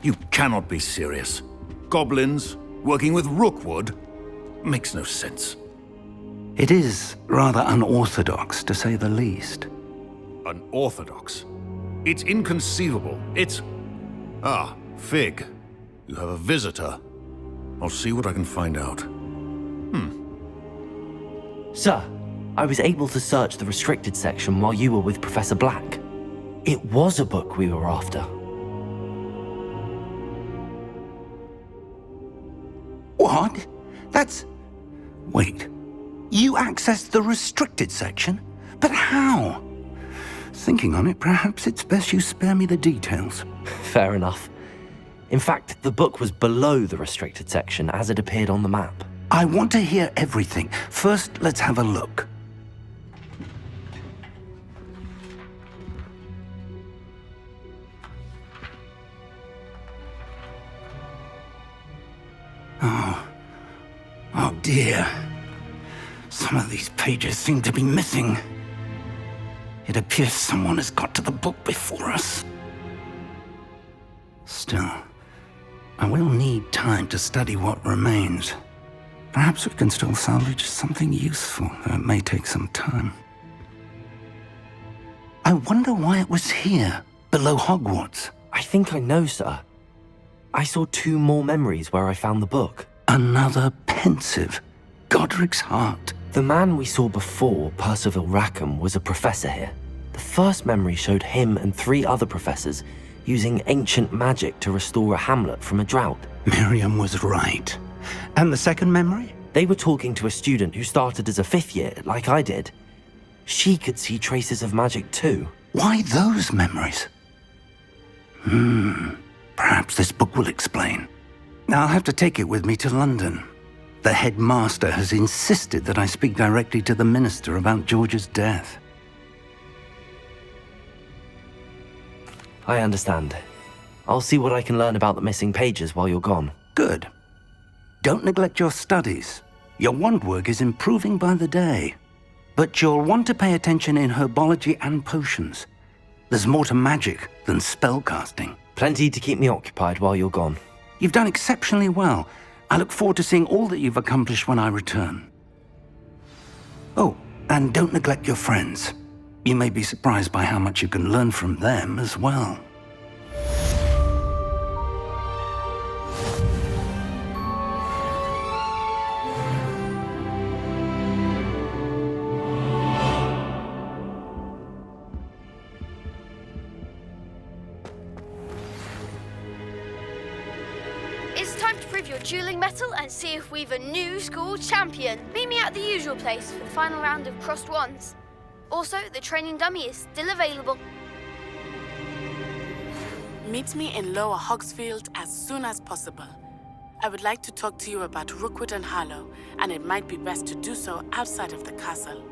You cannot be serious. Goblins working with Rookwood? Makes no sense. It is rather unorthodox, to say the least. Unorthodox? It's inconceivable. It's... Ah, Fig. You have a visitor. I'll see what I can find out. Sir, I was able to search the restricted section while you were with Professor Black. It was a book we were after. What? That's... Wait. You accessed the restricted section? But how? Thinking on it, perhaps it's best you spare me the details. Fair enough. In fact, the book was below the restricted section as it appeared on the map. I want to hear everything. First, let's have a look. Oh dear. Some of these pages seem to be missing. It appears someone has got to the book before us. Still, I will need time to study what remains. Perhaps we can still salvage something useful, though it may take some time. I wonder why it was here, below Hogwarts. I think I know, sir. I saw 2 more memories where I found the book. Another pensive. Godric's heart. The man we saw before, Percival Rackham, was a professor here. The first memory showed him and 3 other professors using ancient magic to restore a hamlet from a drought. Miriam was right. And the second memory? They were talking to a student who started as a 5th year, like I did. She could see traces of magic too. Why those memories? Perhaps this book will explain. I'll have to take it with me to London. The headmaster has insisted that I speak directly to the minister about George's death. I understand. I'll see what I can learn about the missing pages while you're gone. Good. Don't neglect your studies. Your wand work is improving by the day. But you'll want to pay attention in herbology and potions. There's more to magic than spellcasting. Plenty to keep me occupied while you're gone. You've done exceptionally well. I look forward to seeing all that you've accomplished when I return. Oh, and don't neglect your friends. You may be surprised by how much you can learn from them as well. It's time to prove your dueling mettle and see if we've a new school champion. Meet me at the usual place for the final round of crossed wands. Also, the training dummy is still available. Meet me in Lower Hogsfield as soon as possible. I would like to talk to you about Rookwood and Harlow, and it might be best to do so outside of the castle.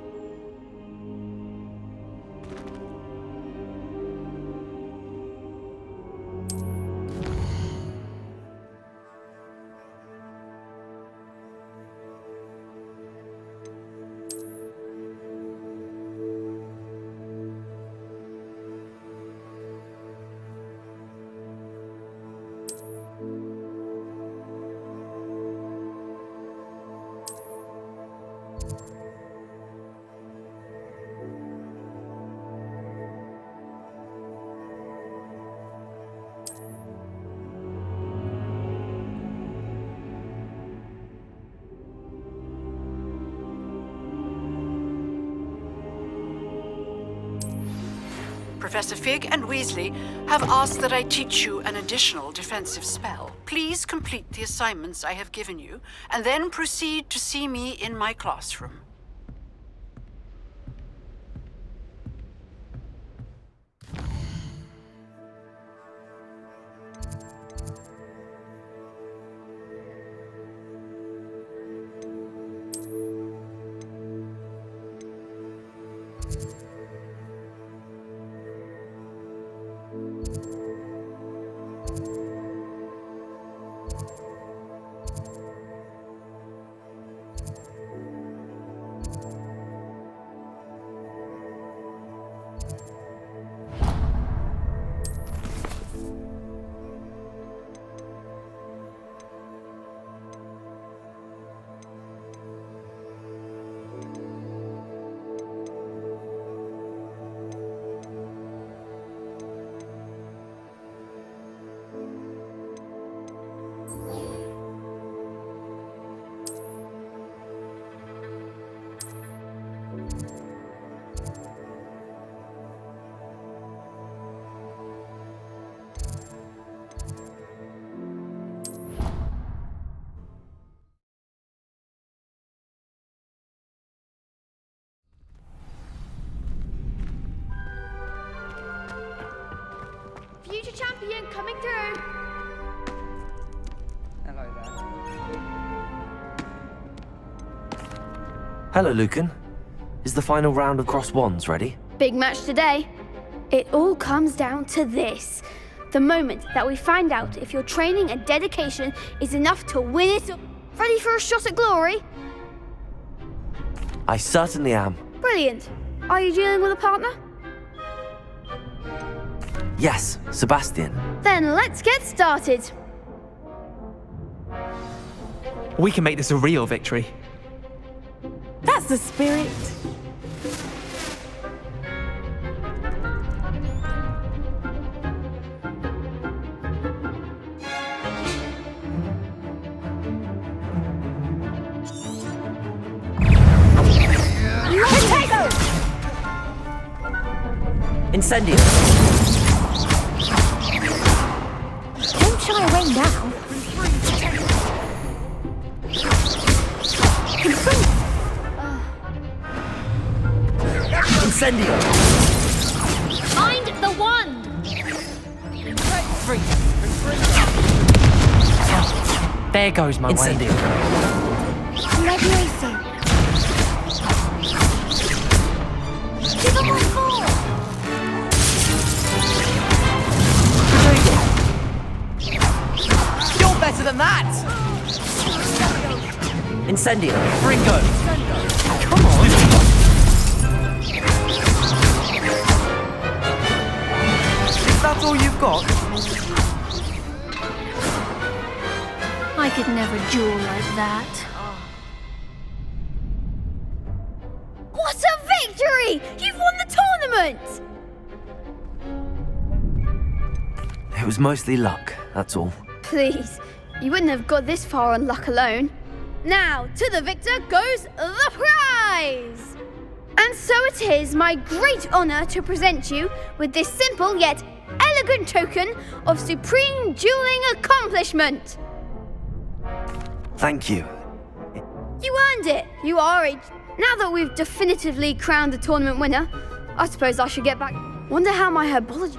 Professor Fig and Weasley have asked that I teach you an additional defensive spell. Please complete the assignments I have given you, and then proceed to see me in my classroom. Champion coming through. Hello there. Hello, Lucan. Is the final round of Cross Wands ready? Big match today. It all comes down to this. The moment that we find out if your training and dedication is enough to win it. Ready for a shot at glory? I certainly am. Brilliant. Are you dealing with a partner? Yes, Sebastian. Then let's get started. We can make this a real victory. That's the spirit. Incendio! Don't shy away now. Incendio! Find the wand! There goes my way. Incendio! Levioso. Give up on four. You're better than that! Incendio! Ringo! Come on! Is that all you've got? I could never duel like that. What a victory! You've won the tournament! It was mostly luck, that's all. Please, you wouldn't have got this far on luck alone. Now, to the victor goes the prize! And so it is my great honor to present you with this simple yet elegant token of supreme dueling accomplishment. Thank you. You earned it. You are a... Now that we've definitively crowned the tournament winner, I suppose I should get back. Wonder how my herbology...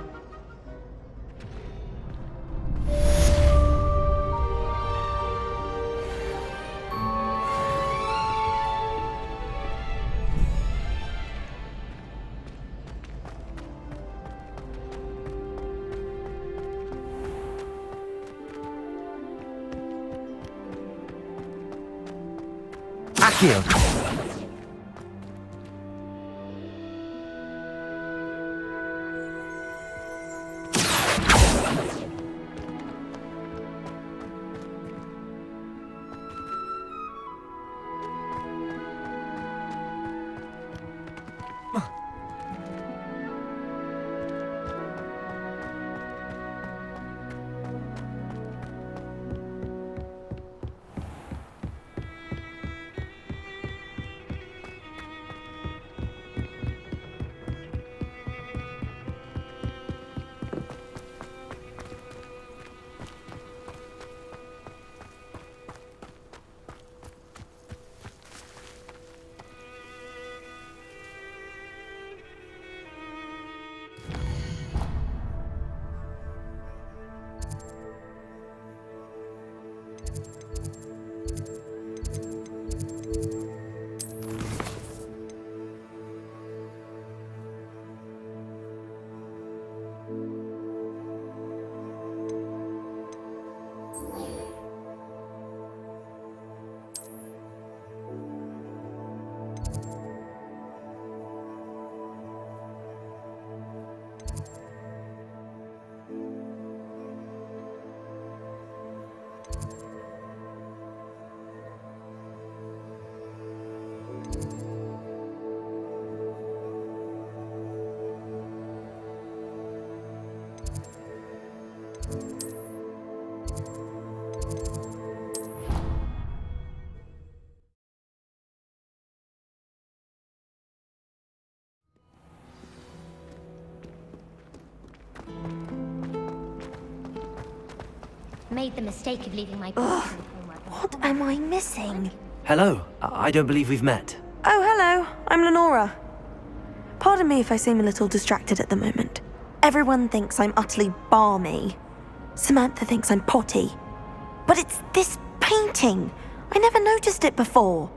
Accio! Made the mistake of leaving my homework. What am I missing? Hello, I don't believe we've met. Oh, hello. I'm Lenora. Pardon me if I seem a little distracted at the moment. Everyone thinks I'm utterly balmy. Samantha thinks I'm potty. But it's this painting. I never noticed it before.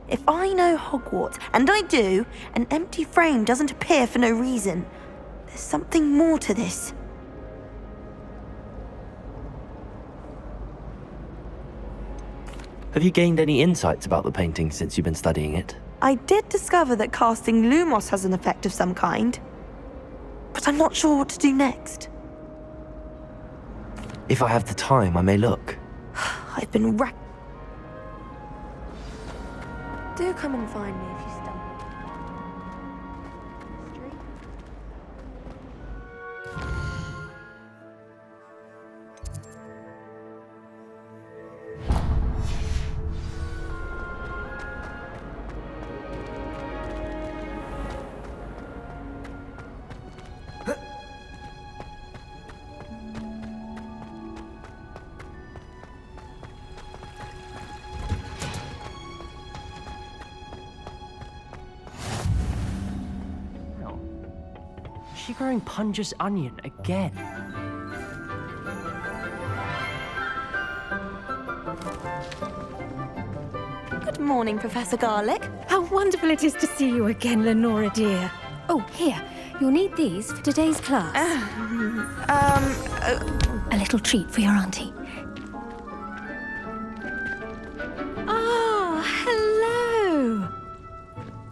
If I know Hogwarts, and I do, an empty frame doesn't appear for no reason. There's something more to this. Have you gained any insights about the painting since you've been studying it? I did discover that casting Lumos has an effect of some kind. But I'm not sure what to do next. If I have the time, I may look. I've been Do come and find me if you stumble. Is she growing Punja's onion again? Good morning, Professor Garlic. How wonderful it is to see you again, Lenora dear. Oh, here. You'll need these for today's class. A little treat for your auntie. Ah, hello.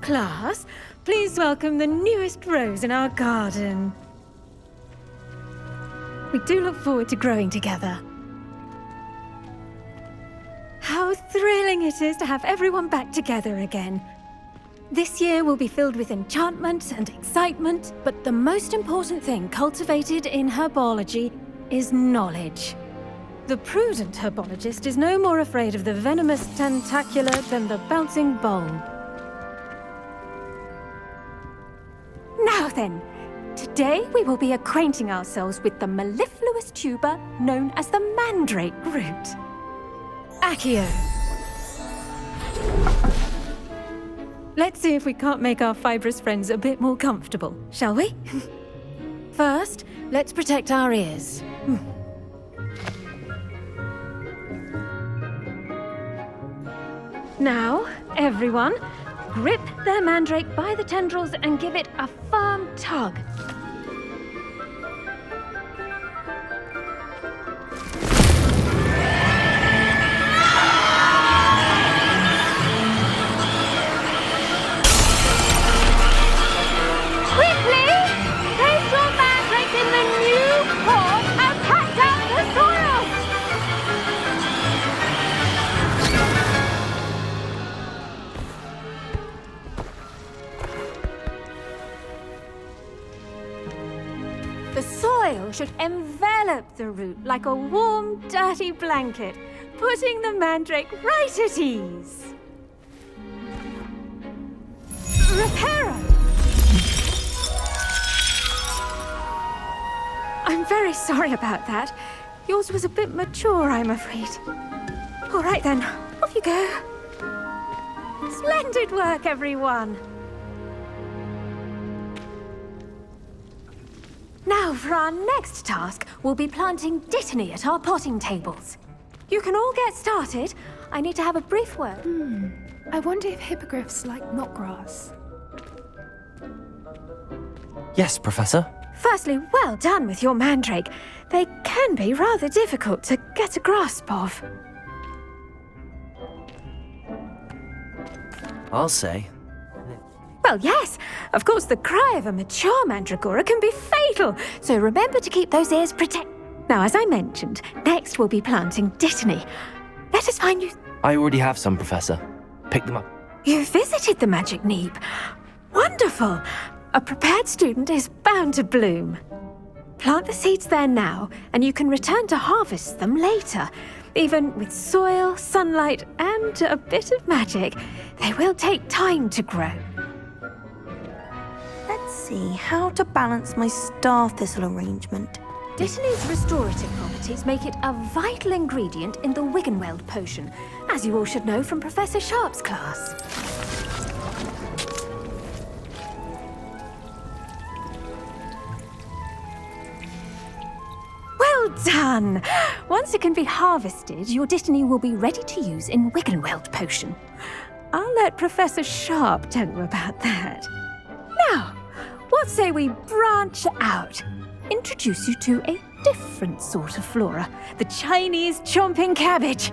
Class, please welcome the newest rose in our garden. We do look forward to growing together. How thrilling it is to have everyone back together again. This year will be filled with enchantment and excitement, but the most important thing cultivated in herbology is knowledge. The prudent herbologist is no more afraid of the venomous tentacula than the bouncing bulb. Now then, today we will be acquainting ourselves with the mellifluous tuber known as the mandrake root. Accio. Let's see if we can't make our fibrous friends a bit more comfortable, shall we? First, let's protect our ears. Now, everyone, grip their mandrake by the tendrils and give it a firm tug. Quickly! Place your mandrake in the new pot and pack down the soil! The soil should envelop the root like a warm, dirty blanket, putting the mandrake right at ease. Reparo! I'm very sorry about that. Yours was a bit mature, I'm afraid. All right then, off you go. Splendid work, everyone. Now, for our next task, we'll be planting dittany at our potting tables. You can all get started. I need to have a brief word. I wonder if hippogriffs like knotgrass. Yes, Professor. Firstly, well done with your mandrake. They can be rather difficult to get a grasp of. I'll say. Well, yes. Of course, the cry of a mature mandragora can be fatal, so remember to keep those ears protected. Now, as I mentioned, next we'll be planting dittany. Let us find you... I already have some, Professor. Pick them up. You visited the magic neep. Wonderful. A prepared student is bound to bloom. Plant the seeds there now, and you can return to harvest them later. Even with soil, sunlight, and a bit of magic, they will take time to grow. Let's see how to balance my star thistle arrangement. Dittany's restorative properties make it a vital ingredient in the Wiggenweld potion, as you all should know from Professor Sharp's class. done! Once it can be harvested, your Dittany will be ready to use in Wiggenweld potion. I'll let Professor Sharp tell you about that. Now, what say we branch out? Introduce you to a different sort of flora, the Chinese chomping cabbage.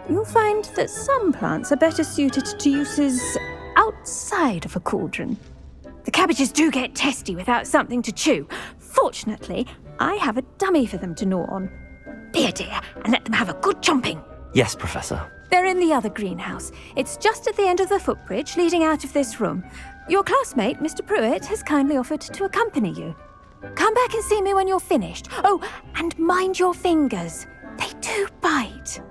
You'll find that some plants are better suited to uses outside of a cauldron. The cabbages do get testy without something to chew. Fortunately, I have a dummy for them to gnaw on. Be a dear and let them have a good chomping. Yes, Professor. They're in the other greenhouse. It's just at the end of the footbridge leading out of this room. Your classmate, Mr. Pruitt, has kindly offered to accompany you. Come back and see me when you're finished. Oh, and mind your fingers. They do bite.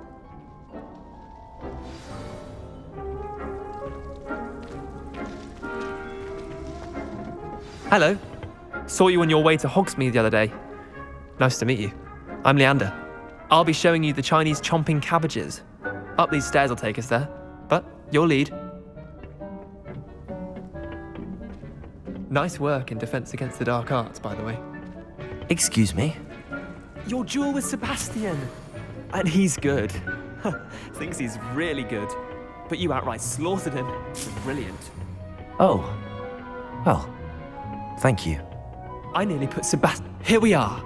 Hello. Saw you on your way to Hogsmeade the other day. Nice to meet you. I'm Leander. I'll be showing you the Chinese chomping cabbages. Up these stairs will take us there, but your lead. Nice work in Defense Against the Dark Arts, by the way. Excuse me? Your duel with Sebastian! And he's good. Thinks he's really good. But you outright slaughtered him. Brilliant. Oh. Well, thank you. I nearly put Sebastian... Here we are.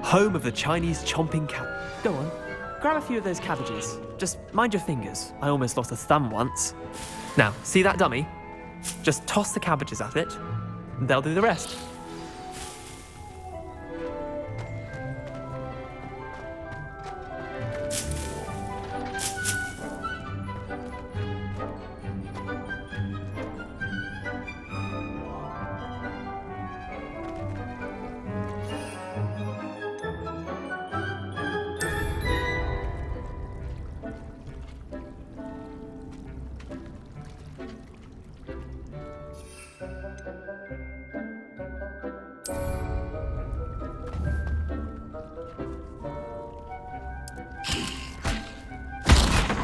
Home of the Chinese chomping cab... Go on. Grab a few of those cabbages. Just mind your fingers. I almost lost a thumb once. Now, see that dummy? Just toss the cabbages at it, and they'll do the rest.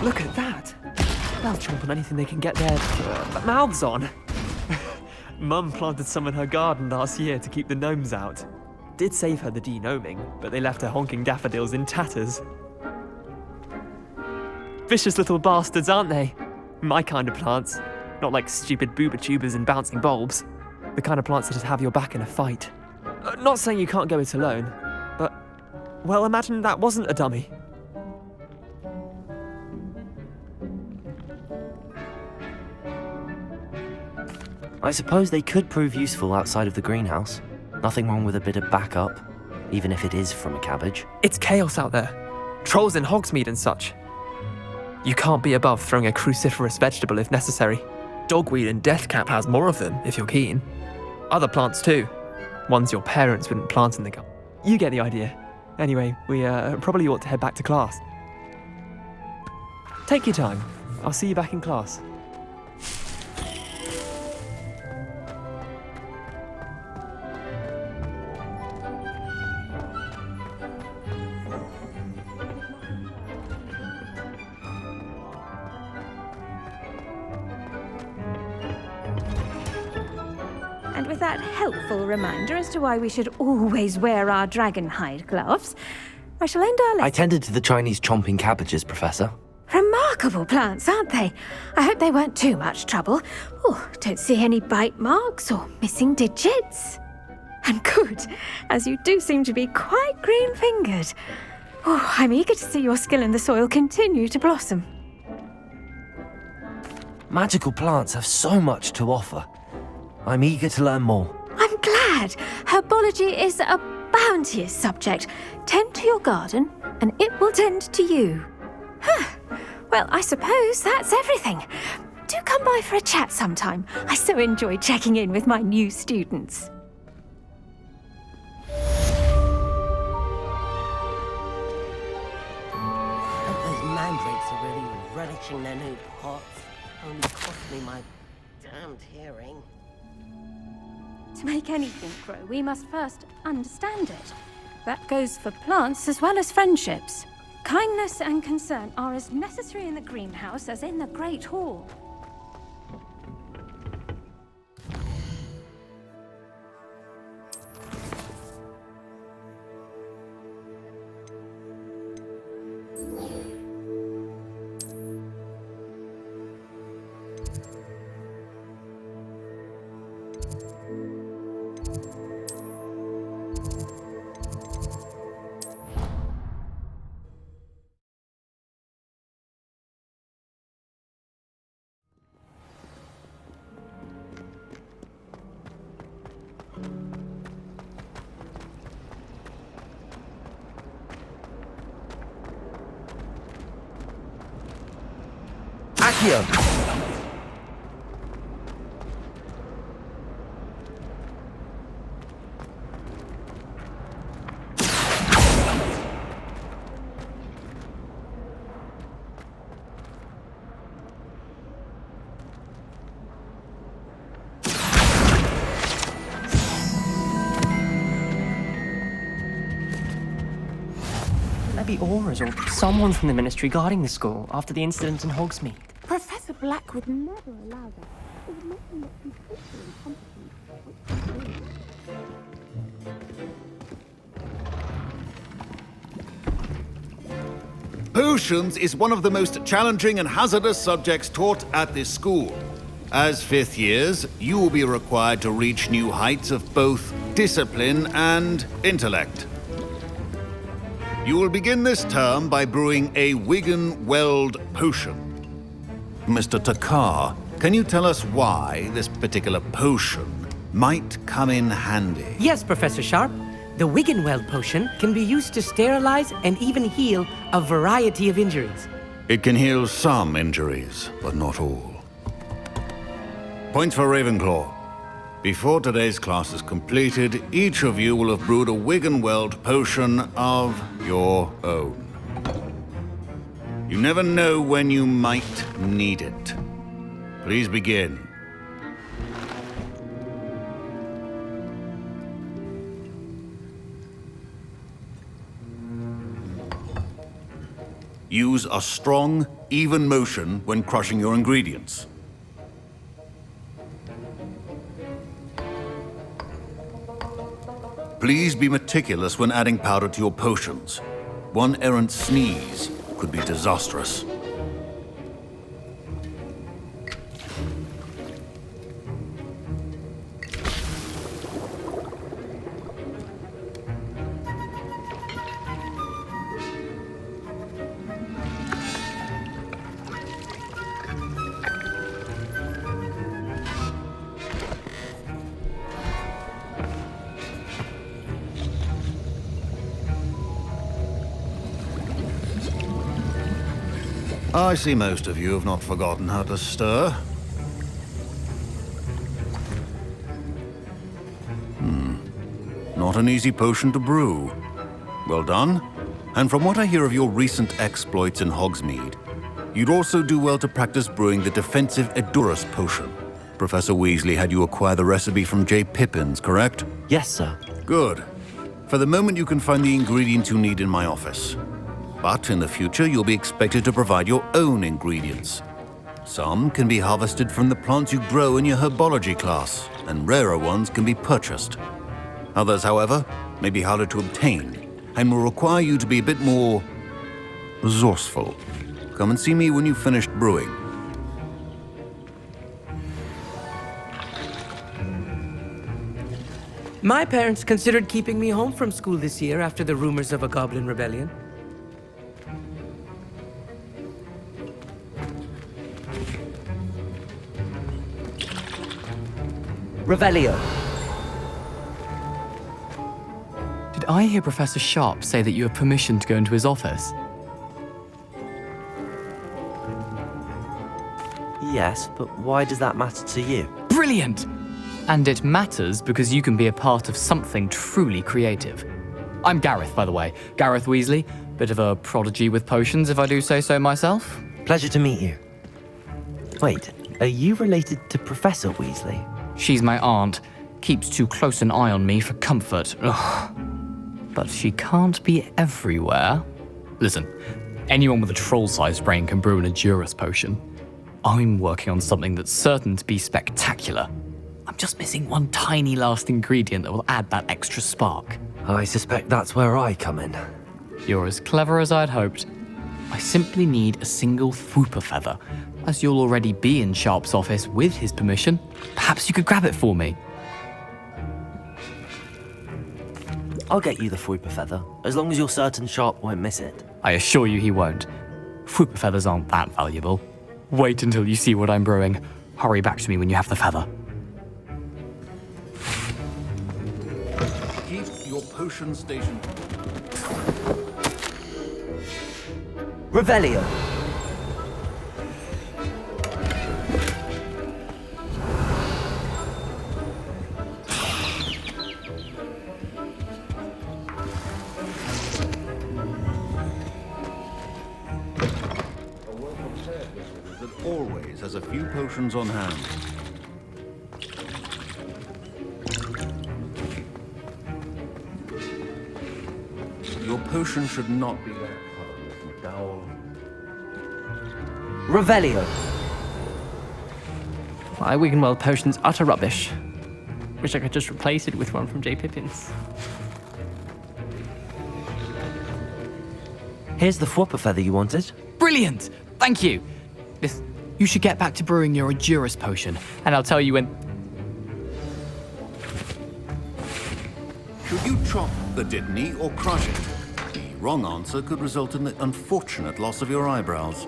Look at that! They'll chomp on anything they can get their mouths on. Mum planted some in her garden last year to keep the gnomes out. Did save her the de-gnoming, but they left her honking daffodils in tatters. Vicious little bastards, aren't they? My kind of plants. Not like stupid booba tubers and bouncing bulbs. The kind of plants that'd have your back in a fight. Not saying you can't go it alone, but... Well, imagine that wasn't a dummy. I suppose they could prove useful outside of the greenhouse. Nothing wrong with a bit of backup, even if it is from a cabbage. It's chaos out there. Trolls in Hogsmeade and such. You can't be above throwing a cruciferous vegetable if necessary. Dogweed and deathcap has more of them, if you're keen. Other plants too. Ones your parents wouldn't plant in the garden. You get the idea. Anyway, we probably ought to head back to class. Take your time. I'll see you back in class. And with that helpful reminder as to why we should always wear our dragon hide gloves, I shall end our lesson. I tended to the Chinese chomping cabbages, Professor. Remarkable plants, aren't they? I hope they weren't too much trouble. Oh, don't see any bite marks or missing digits. And good, as you do seem to be quite green-fingered. Oh, I'm eager to see your skill in the soil continue to blossom. Magical plants have so much to offer. I'm eager to learn more. I'm glad. Herbology is a bounteous subject. Tend to your garden, and it will tend to you. Well, I suppose that's everything. Do come by for a chat sometime. I so enjoy checking in with my new students. Those mandrakes are really relishing their new pots. Only cost me my damned hearing. To make anything grow, we must first understand it. That goes for plants as well as friendships. Kindness and concern are as necessary in the greenhouse as in the Great Hall. Accio! There be auras or someone from the Ministry guarding the school after the incident in Hogsmeade. Professor Black would never allow that. It would make him look completely incompetent. Potions is one of the most challenging and hazardous subjects taught at this school. As fifth years, you will be required to reach new heights of both discipline and intellect. You will begin this term by brewing a Wigan-Weld potion. Mr. Takar, can you tell us why this particular potion might come in handy? Yes, Professor Sharp. The Wigan-Weld potion can be used to sterilize and even heal a variety of injuries. It can heal some injuries, but not all. Points for Ravenclaw. Before today's class is completed, each of you will have brewed a Wigan-Weld potion of your own. You never know when you might need it. Please begin. Use a strong, even motion when crushing your ingredients. Please be meticulous when adding powder to your potions. One errant sneeze could be disastrous. I see most of you have not forgotten how to stir. Not an easy potion to brew. Well done. And from what I hear of your recent exploits in Hogsmeade, you'd also do well to practice brewing the defensive Edurus potion. Professor Weasley had you acquire the recipe from J. Pippins, correct? Yes, sir. Good. For the moment, you can find the ingredients you need in my office. But in the future, you'll be expected to provide your own ingredients. Some can be harvested from the plants you grow in your herbology class, and rarer ones can be purchased. Others, however, may be harder to obtain, and will require you to be a bit more resourceful. Come and see me when you've finished brewing. My parents considered keeping me home from school this year after the rumors of a goblin rebellion. Revelio. Did I hear Professor Sharp say that you have permission to go into his office? Yes, but why does that matter to you? Brilliant! And it matters because you can be a part of something truly creative. I'm Gareth, by the way. Gareth Weasley. Bit of a prodigy with potions, if I do say so myself. Pleasure to meet you. Wait, are you related to Professor Weasley? She's my aunt. Keeps too close an eye on me for comfort. Ugh. But she can't be everywhere. Listen, anyone with a troll-sized brain can brew an Edurus potion. I'm working on something that's certain to be spectacular. I'm just missing one tiny last ingredient that will add that extra spark. I suspect that's where I come in. You're as clever as I'd hoped. I simply need a single Fwooper feather. As you'll already be in Sharp's office with his permission, perhaps you could grab it for me. I'll get you the Fwooper feather, as long as you're certain Sharp won't miss it. I assure you he won't. Fwooper feathers aren't that valuable. Wait until you see what I'm brewing. Hurry back to me when you have the feather. Keep your potion station. Revelio. has a few potions on hand. Your potion should not be that colorless, McDowell. Revelio. My Wiggenweld potion's utter rubbish. Wish I could just replace it with one from J. Pippin's. Here's the Fwopper feather you wanted. Brilliant! Thank you! You should get back to brewing your Adurus potion, and I'll tell you when... Should you chop the Dittany or crush it? The wrong answer could result in the unfortunate loss of your eyebrows.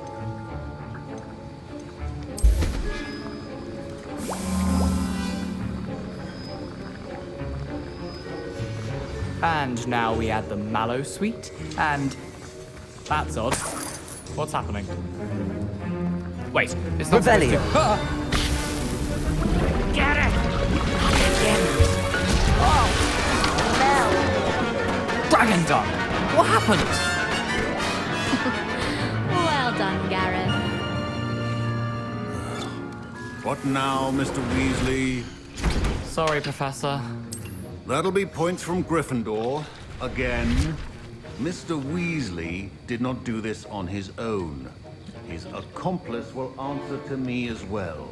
And now we add the mallow sweet, and... That's odd. What's happening? Wait, it's not supposed Revelio. to... Get it! Dragon Dung! What happened? Well done, Gareth. What now, Mr. Weasley? Sorry, Professor. That'll be points from Gryffindor. Again. Mr. Weasley did not do this on his own. His accomplice will answer to me as well.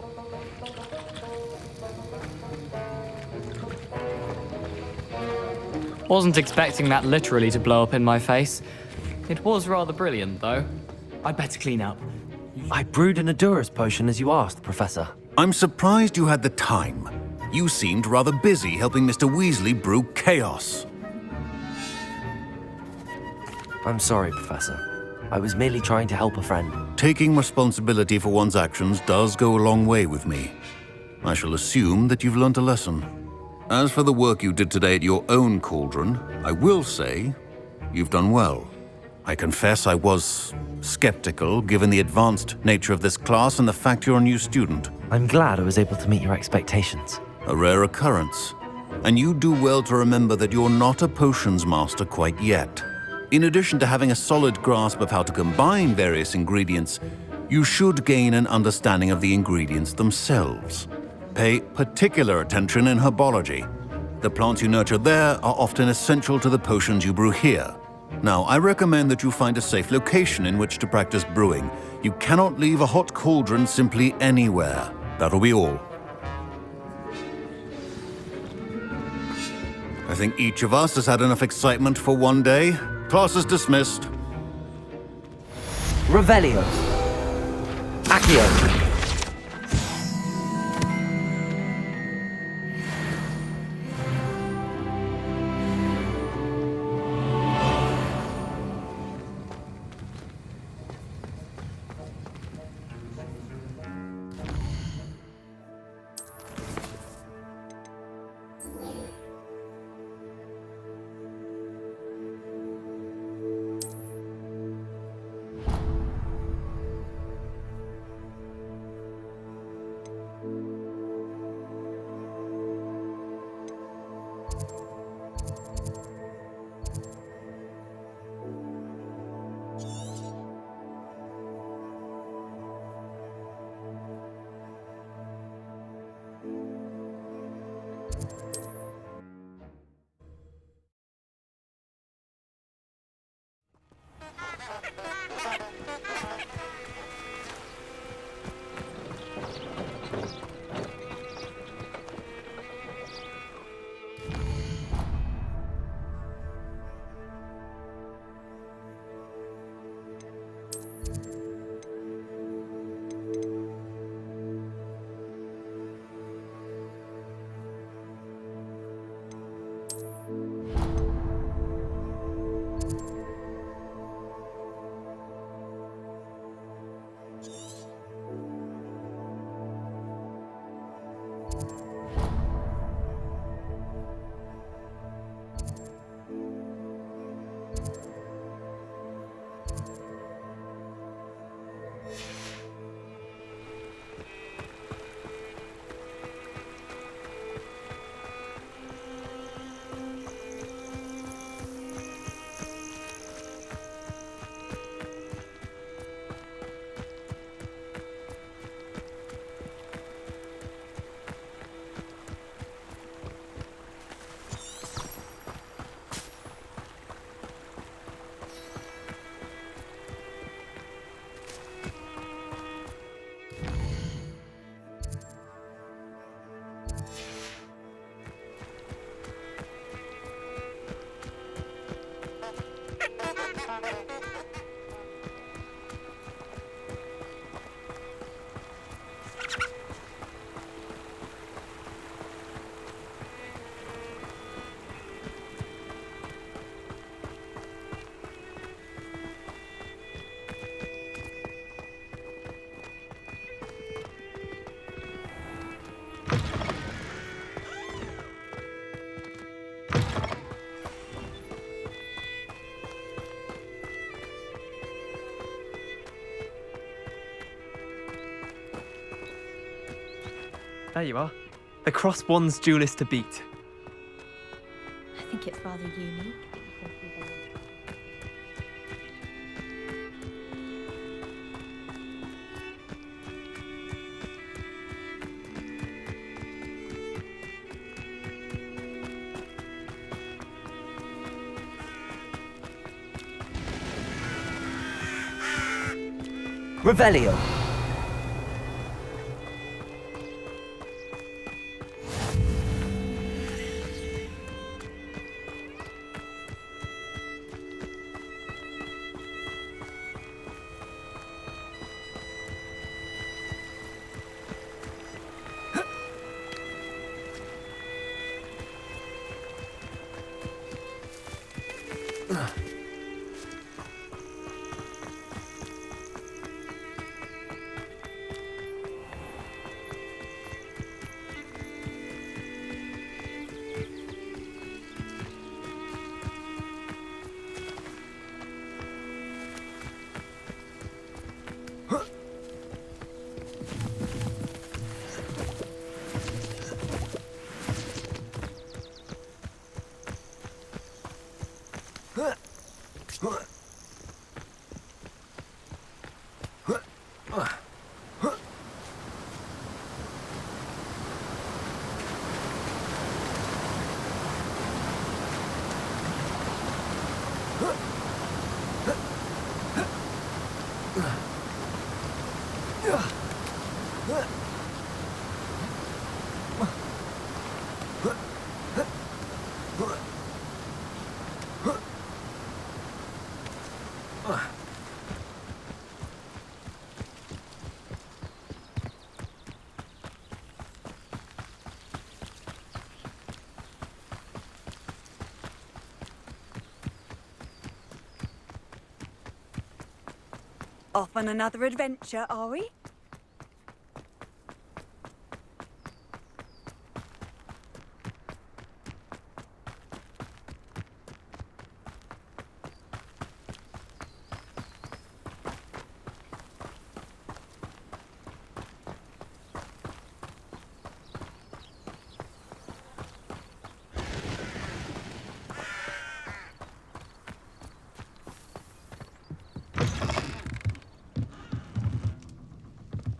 Wasn't expecting that literally to blow up in my face. It was rather brilliant, though. I'd better clean up. I brewed an Adurus potion as you asked, Professor. I'm surprised you had the time. You seemed rather busy helping Mr. Weasley brew chaos. I'm sorry, Professor. I was merely trying to help a friend. Taking responsibility for one's actions does go a long way with me. I shall assume that you've learnt a lesson. As for the work you did today at your own cauldron, I will say you've done well. I confess I was skeptical, given the advanced nature of this class and the fact you're a new student. I'm glad I was able to meet your expectations. A rare occurrence. And you do well to remember that you're not a potions master quite yet. In addition to having a solid grasp of how to combine various ingredients, you should gain an understanding of the ingredients themselves. Pay particular attention in herbology. The plants you nurture there are often essential to the potions you brew here. Now, I recommend that you find a safe location in which to practice brewing. You cannot leave a hot cauldron simply anywhere. That'll be all. I think each of us has had enough excitement for one day. Class is dismissed. Revelio. Accio. There you are. The cross-wands duelist to beat. I think it's rather unique. Revelio. Off on another adventure, are we?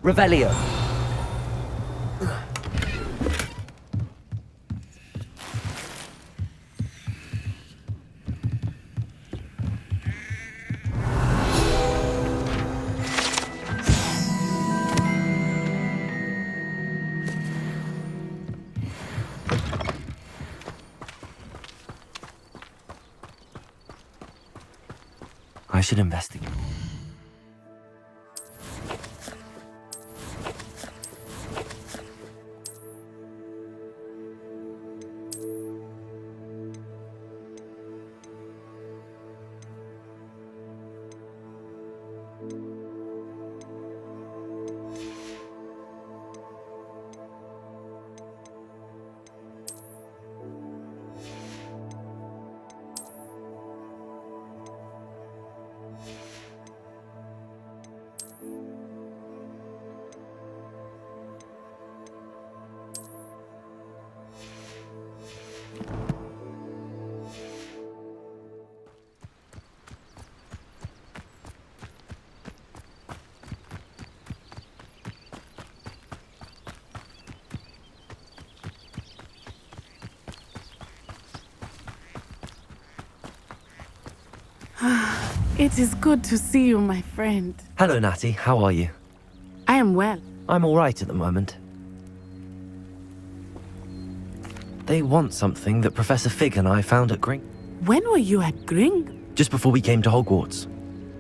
Revelio. I should investigate. It is good to see you, my friend. Hello, Natty. How are you? I am well. I'm all right at the moment. They want something that Professor Fig and I found at Gring. When were you at Gring? Just before we came to Hogwarts.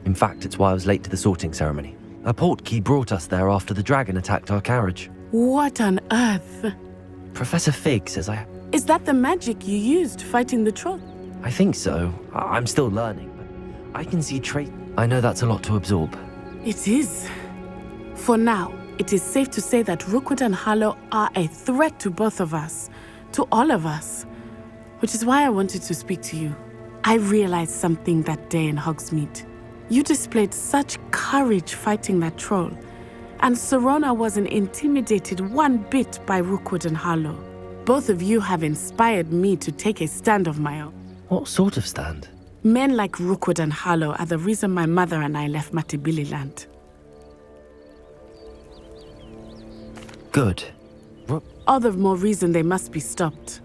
In fact, it's why I was late to the sorting ceremony. A portkey brought us there after the dragon attacked our carriage. What on earth? Professor Fig says I... Is that the magic you used fighting the troll? I think so. I'm still learning, but I can see I know that's a lot to absorb. It is. For now, it is safe to say that Rookwood and Harlow are a threat to both of us. To all of us. Which is why I wanted to speak to you. I realized something that day in Hogsmeade. You displayed such courage fighting that troll. And Serona wasn't intimidated one bit by Rookwood and Harlow. Both of you have inspired me to take a stand of my own. What sort of stand? Men like Rookwood and Harlow are the reason my mother and I left Matibili land. Good. All the more reason they must be stopped.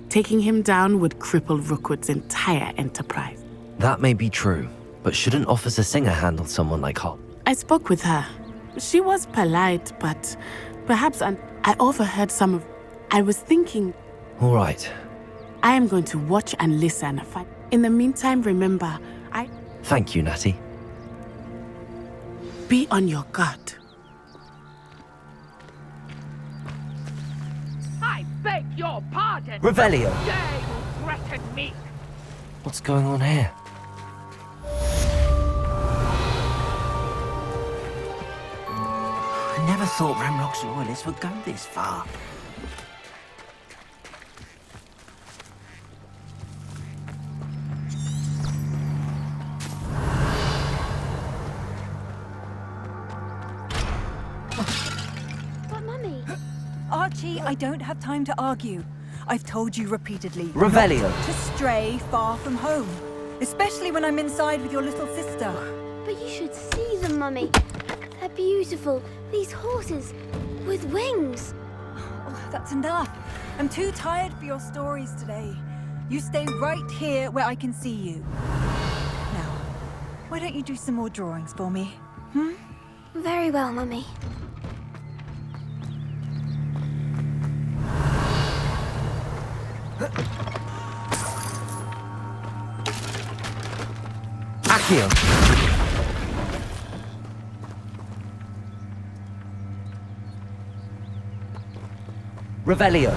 Taking him down would cripple Rookwood's entire enterprise. That may be true, but shouldn't Officer Singer handle someone like Hop? I spoke with her. She was polite, but perhaps I overheard some of... I was thinking... All right. I am going to watch and listen. In the meantime, remember, Thank you, Natty. Be on your guard. I beg your pardon. Revelio. Dare you threaten me? What's going on here? I never thought Ramrock's loyalists would go this far. But Mummy... Archie, I don't have time to argue. I've told you repeatedly Revelio. not to stray far from home, especially when I'm inside with your little sister. But you should see them, Mummy. They're beautiful. These horses with wings. Oh, that's enough. I'm too tired for your stories today. You stay right here where I can see you. Now, why don't you do some more drawings for me? Very well, Mummy. Accio. Revelio.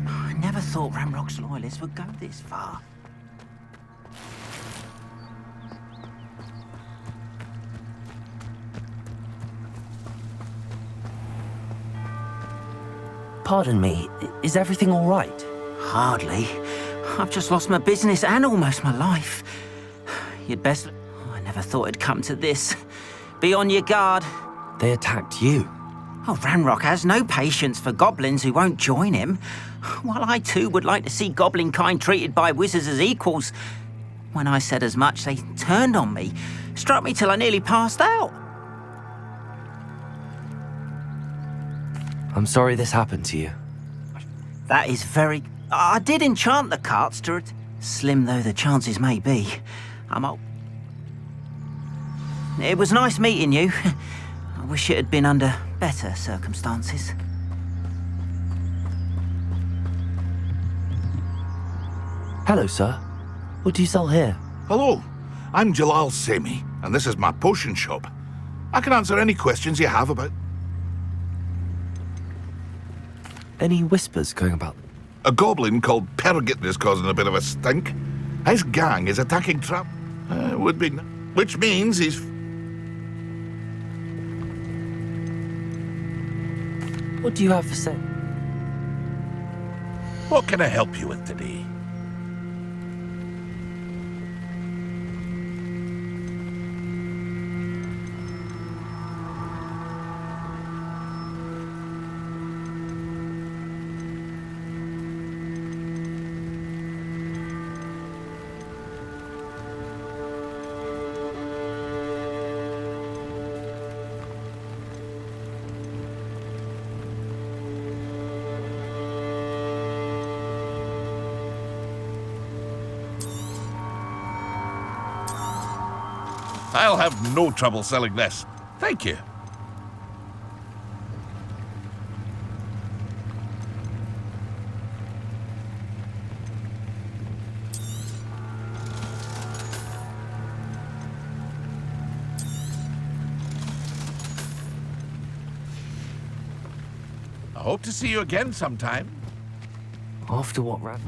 I never thought Ramrock's loyalists would go this far. Pardon me, is everything all right? Hardly. I've just lost my business and almost my life. You'd best... I never thought it'd come to this. Be on your guard. They attacked you. Oh, Ramrock has no patience for goblins who won't join him. While I too would like to see goblin kind treated by wizards as equals. When I said as much, they turned on me, struck me till I nearly passed out. I'm sorry this happened to you. That is very... I did enchant the carts to... Slim though the chances may be. It was nice meeting you. I wish it had been under better circumstances. Hello, sir. What do you sell here? Hello, I'm Jalal Semi, and this is my potion shop. I can answer any questions you have about... Any whispers going about? A goblin called Pergit is causing a bit of a stink. His gang is attacking Trap. Would be... Which means he's... What do you have for sale? What can I help you with today? I'll have no trouble selling this. Thank you. I hope to see you again sometime. After what, Ram?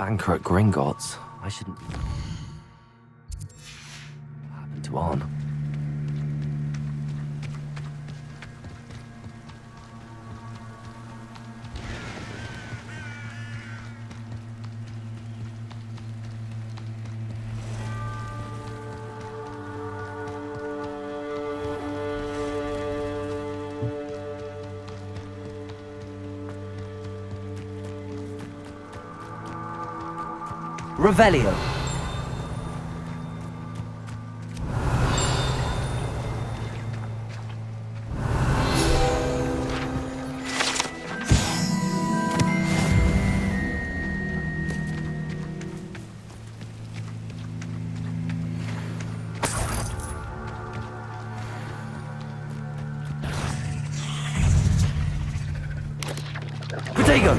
banker at Gringotts. I shouldn't... What happened to Arn? Revelio. Protego.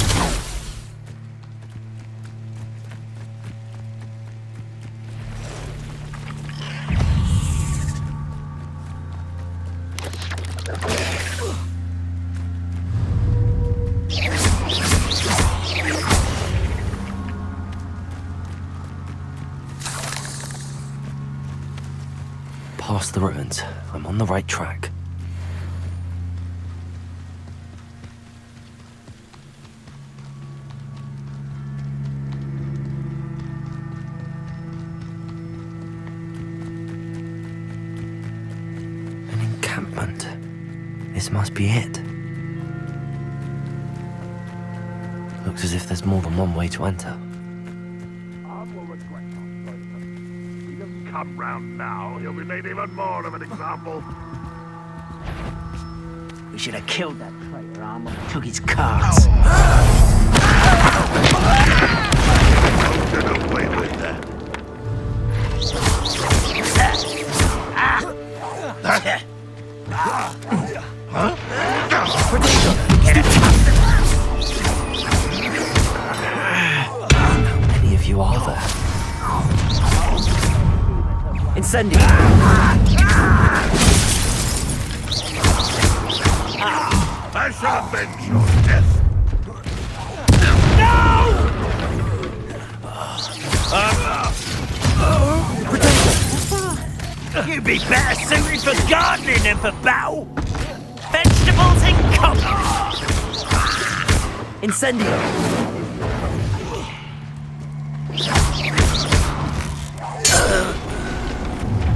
Past the ruins. I'm on the right track. An encampment. This must be it. Looks as if there's more than one way to enter. Come round now, he'll be made even more of an example. We should have killed that traitor arm when we took his cards. Get away with that. How many of you are there? Incendio! I shall avenge your death. You'd be better suited for gardening than for battle. Vegetables and coffee. Incendio!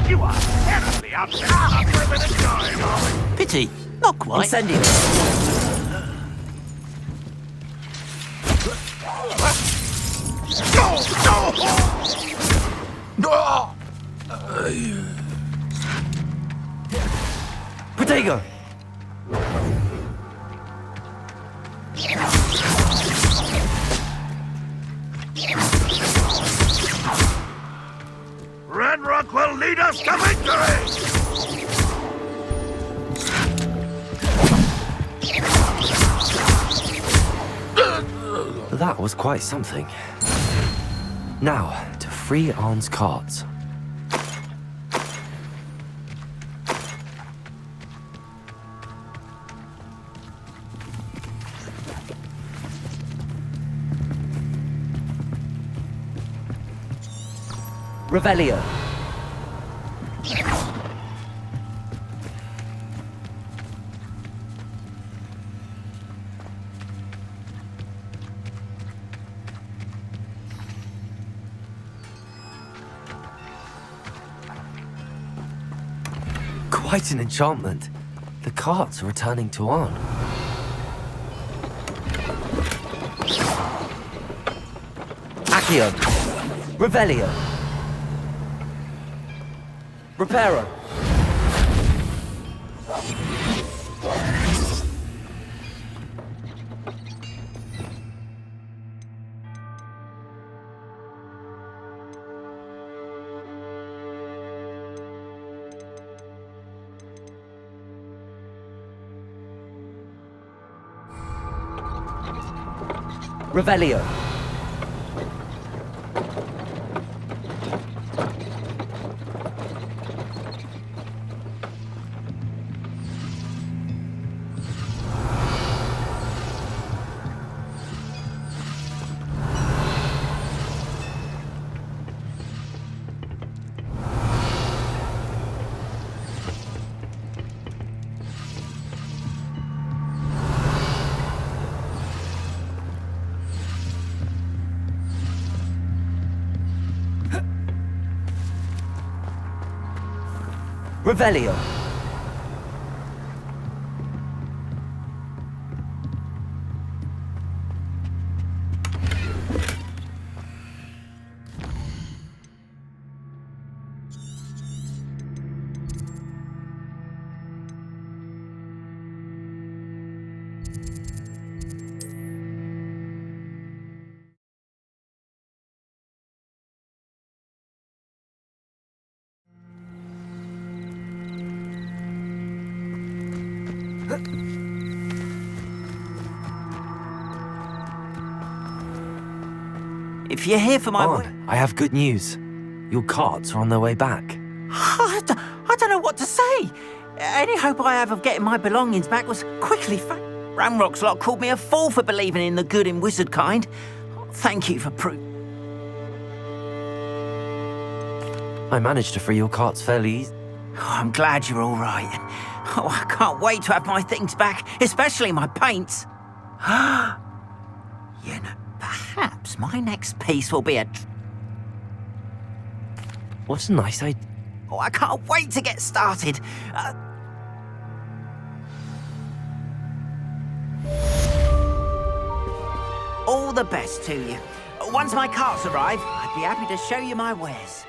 You are terribly upset after a bit of time, Ollie. Pity, not quite. Incendio! Protego! Ranrock will lead us to victory! That was quite something. Now, to free Arn's cards. Revelio. Quite an enchantment. The carts are returning to Arn. Accio. Revelio. Reparo. Revelio. Revelio. If you're here for my... I have good news. Your carts are on their way back. I don't know what to say. Any hope I have of getting my belongings back was quickly Ramrock's lot called me a fool for believing in the good in wizard kind. Thank you for I managed to free your carts fairly easy. I'm glad you're all right. Oh, I can't wait to have my things back, especially my paints. You know, perhaps my next piece will be a... What a nice idea. Oh, I can't wait to get started. All the best to you. Once my carts arrive, I'd be happy to show you my wares.